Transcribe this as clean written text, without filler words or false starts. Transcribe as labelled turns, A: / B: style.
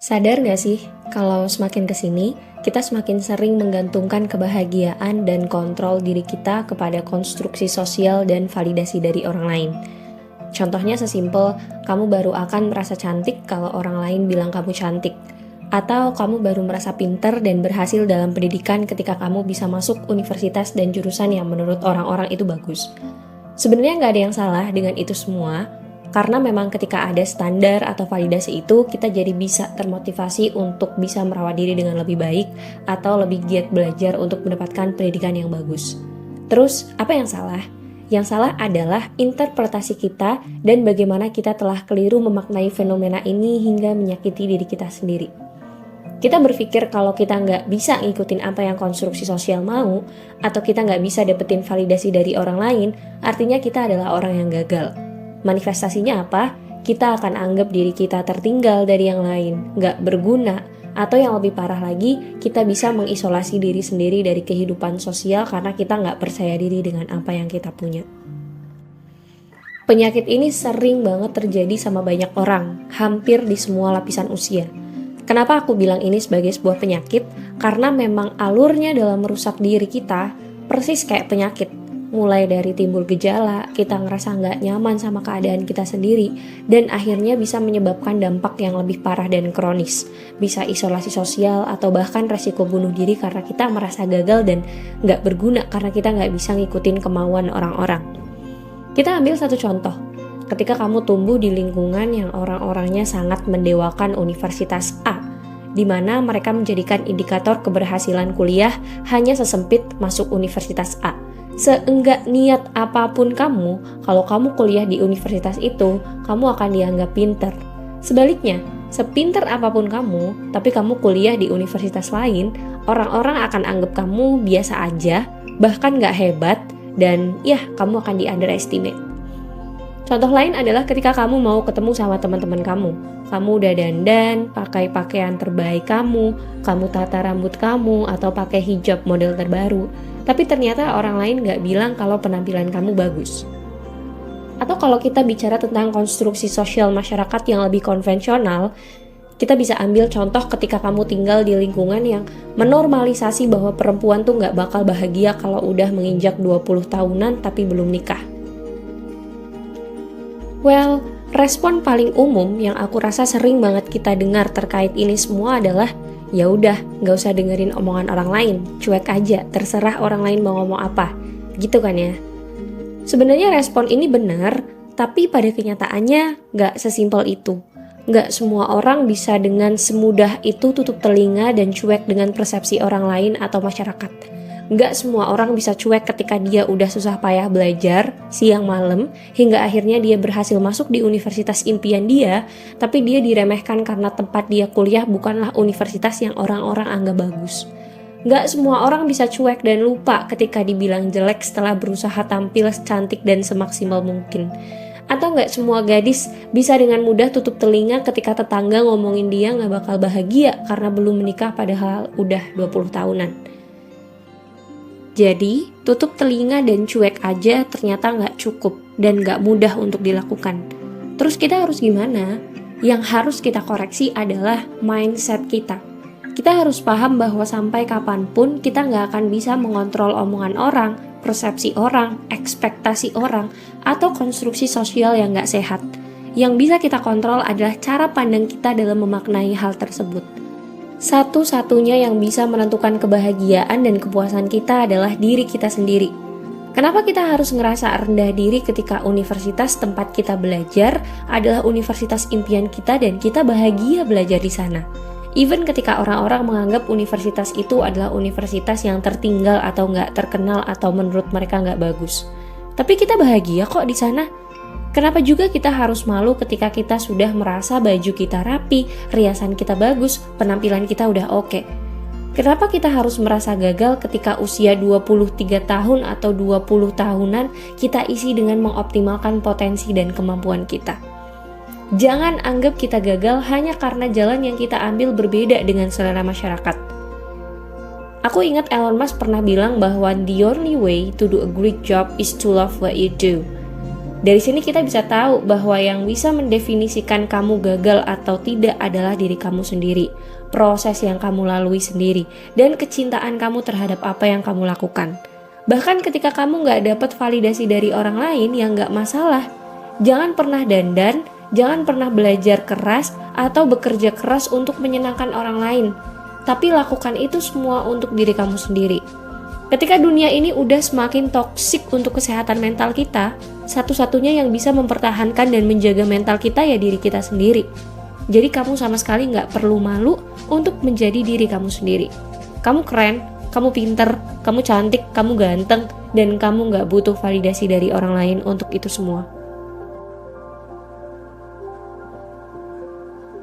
A: Sadar nggak sih, kalau semakin kesini, kita semakin sering menggantungkan kebahagiaan dan kontrol diri kita kepada konstruksi sosial dan validasi dari orang lain. Contohnya sesimpel, kamu baru akan merasa cantik kalau orang lain bilang kamu cantik. Atau kamu baru merasa pinter dan berhasil dalam pendidikan ketika kamu bisa masuk universitas dan jurusan yang menurut orang-orang itu bagus. Sebenarnya nggak ada yang salah dengan itu semua, karena memang ketika ada standar atau validasi itu, kita jadi bisa termotivasi untuk bisa merawat diri dengan lebih baik atau lebih giat belajar untuk mendapatkan pendidikan yang bagus. Terus, apa yang salah? Yang salah adalah interpretasi kita dan bagaimana kita telah keliru memaknai fenomena ini hingga menyakiti diri kita sendiri. Kita berpikir kalau kita nggak bisa ngikutin apa yang konstruksi sosial mau, atau kita nggak bisa dapetin validasi dari orang lain, artinya kita adalah orang yang gagal. Manifestasinya apa? Kita akan anggap diri kita tertinggal dari yang lain, nggak berguna, atau yang lebih parah lagi, kita bisa mengisolasi diri sendiri dari kehidupan sosial karena kita nggak percaya diri dengan apa yang kita punya. Penyakit ini sering banget terjadi sama banyak orang, hampir di semua lapisan usia. Kenapa aku bilang ini sebagai sebuah penyakit? Karena memang alurnya dalam merusak diri kita persis kayak penyakit. Mulai dari timbul gejala, kita ngerasa nggak nyaman sama keadaan kita sendiri, dan akhirnya bisa menyebabkan dampak yang lebih parah dan kronis. Bisa isolasi sosial atau bahkan resiko bunuh diri karena kita merasa gagal dan nggak berguna karena kita nggak bisa ngikutin kemauan orang-orang. Kita ambil satu contoh. Ketika kamu tumbuh di lingkungan yang orang-orangnya sangat mendewakan Universitas A, di mana mereka menjadikan indikator keberhasilan kuliah hanya sesempit masuk Universitas A. Seenggak niat apapun kamu, kalau kamu kuliah di universitas itu, kamu akan dianggap pinter. Sebaliknya, sepinter apapun kamu, tapi kamu kuliah di universitas lain, orang-orang akan anggap kamu biasa aja, bahkan nggak hebat, dan ya, kamu akan di-underestimate. Contoh lain adalah ketika kamu mau ketemu sama teman-teman kamu. Kamu udah dandan, pakai pakaian terbaik kamu tata rambut kamu, atau pakai hijab model terbaru. Tapi ternyata orang lain nggak bilang kalau penampilan kamu bagus. Atau kalau kita bicara tentang konstruksi sosial masyarakat yang lebih konvensional, kita bisa ambil contoh ketika kamu tinggal di lingkungan yang menormalisasi bahwa perempuan tuh nggak bakal bahagia kalau udah menginjak 20 tahunan tapi belum nikah. Well, respon paling umum yang aku rasa sering banget kita dengar terkait ini semua adalah ya udah, nggak usah dengerin omongan orang lain, cuek aja, terserah orang lain mau ngomong apa, gitu kan ya. Sebenarnya respon ini benar, tapi pada kenyataannya nggak sesimpel itu. Nggak semua orang bisa dengan semudah itu tutup telinga dan cuek dengan persepsi orang lain atau masyarakat. Nggak semua orang bisa cuek ketika dia udah susah payah belajar, siang malam, hingga akhirnya dia berhasil masuk di universitas impian dia, tapi dia diremehkan karena tempat dia kuliah bukanlah universitas yang orang-orang anggap bagus. Nggak semua orang bisa cuek dan lupa ketika dibilang jelek setelah berusaha tampil cantik dan semaksimal mungkin. Atau nggak semua gadis bisa dengan mudah tutup telinga ketika tetangga ngomongin dia nggak bakal bahagia karena belum menikah padahal udah 20 tahunan. Jadi, tutup telinga dan cuek aja ternyata nggak cukup dan nggak mudah untuk dilakukan. Terus kita harus gimana? Yang harus kita koreksi adalah mindset kita. Kita harus paham bahwa sampai kapanpun kita nggak akan bisa mengontrol omongan orang, persepsi orang, ekspektasi orang, atau konstruksi sosial yang nggak sehat. Yang bisa kita kontrol adalah cara pandang kita dalam memaknai hal tersebut. Satu-satunya yang bisa menentukan kebahagiaan dan kepuasan kita adalah diri kita sendiri. Kenapa kita harus ngerasa rendah diri ketika universitas tempat kita belajar adalah universitas impian kita dan kita bahagia belajar di sana? Even ketika orang-orang menganggap universitas itu adalah universitas yang tertinggal atau nggak terkenal atau menurut mereka nggak bagus. Tapi kita bahagia kok di sana. Kenapa juga kita harus malu ketika kita sudah merasa baju kita rapi, riasan kita bagus, penampilan kita udah oke? Kenapa kita harus merasa gagal ketika usia 23 tahun atau 20 tahunan kita isi dengan mengoptimalkan potensi dan kemampuan kita? Jangan anggap kita gagal hanya karena jalan yang kita ambil berbeda dengan selera masyarakat. Aku ingat Elon Musk pernah bilang bahwa the only way to do a great job is to love what you do. Dari sini kita bisa tahu bahwa yang bisa mendefinisikan kamu gagal atau tidak adalah diri kamu sendiri, proses yang kamu lalui sendiri, dan kecintaan kamu terhadap apa yang kamu lakukan. Bahkan ketika kamu gak dapat validasi dari orang lain, yang gak masalah. Jangan pernah dandan, jangan pernah belajar keras atau bekerja keras untuk menyenangkan orang lain. Tapi lakukan itu semua untuk diri kamu sendiri. Ketika dunia ini udah semakin toksik untuk kesehatan mental kita, satu-satunya yang bisa mempertahankan dan menjaga mental kita ya diri kita sendiri. Jadi kamu sama sekali gak perlu malu untuk menjadi diri kamu sendiri. Kamu keren, kamu pinter, kamu cantik, kamu ganteng, dan kamu gak butuh validasi dari orang lain untuk itu semua.